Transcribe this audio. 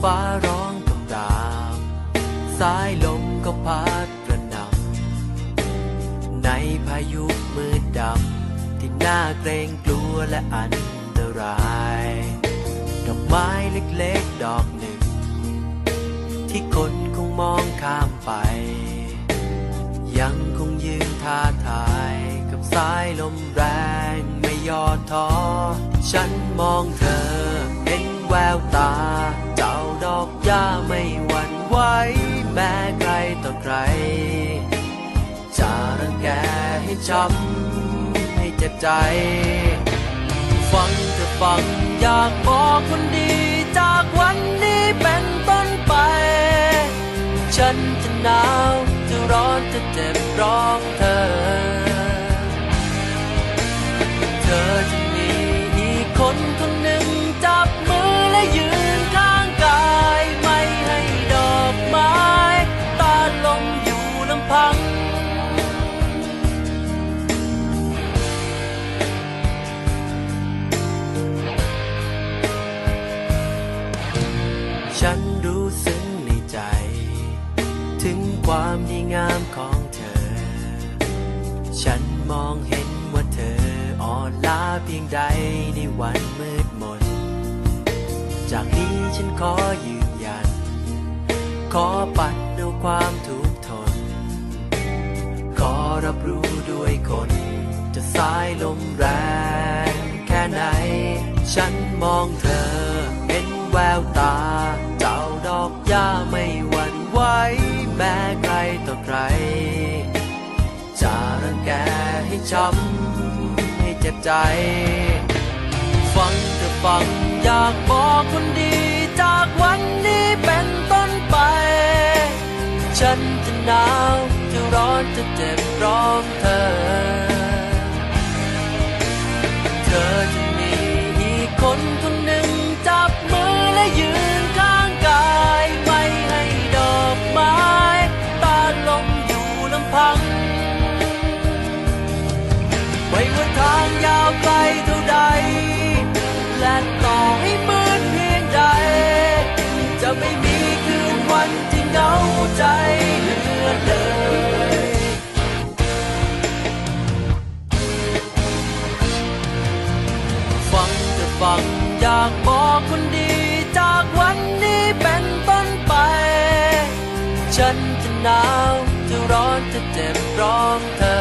ฟ้าร้องคำรามสายลมก็พัดกระหน่ำในพายุมืดดำที่น่าเกรงกลัวและอันตรายดอกไม้เล็กๆดอกหนึ่งที่คนคงมองข้ามไปยังคงยืนท้าทายกับสายลมแรงไม่ย่อท้อฉันมองเธอเห็นแววตาเจ้าดอกหญ้าไม่หวั่นไหวแม้ใครต่อใครจะรังแกให้ช้ำให้เจ็บใจฟังเธอฟังอยากบอกคนดีจากวันนี้เป็นต้นไปฉันจะหนาวจะร้อนจะเจ็บร้องเธอจะมีอีกคนคนหนึ่งจับมือและยืนข้างกายไม่ให้ดอกไม้ตาลงอยู่ลำพังฉันรู้ซึ้งในใจถึงความดีงามของเธอฉันมองเห็นว่าเธออ่อนล้าเพียงใดในวันมืดมนจากนี้ฉันขอยืนยันขอปัดเอาความทุกข์ทนขอรับรู้ด้วยคนจะสายลมแรงแค่ไหนฉันมองเธอเห็นแววตาเจ้าดอกหญ้าไม่หวั่นไหวแม้ใครต่อใครจะรังแกให้ช้ำให้เจ็บใจฟังเธอฟังอยากบอกคนดีจากวันนี้เป็นต้นไปฉันจะหนาวจะร้อนจะเจ็บร้องเธอจะมีอีกคนคนหนึ่งจับมือและยืนข้างกายไม่ให้ดอกไม้ตาลงอยู่ลำพังไม่ว่าทางยาวไกลเท่าใดและต่อให้มืดเพียงใดจะไม่มีคืนวันที่เหงาใจเหลือเลยฟังแต่ฟังอยากบอกคนดีจากวันนี้เป็นต้นไปฉันจะหนาวจะร้อนจะเจ็บร้องเธอ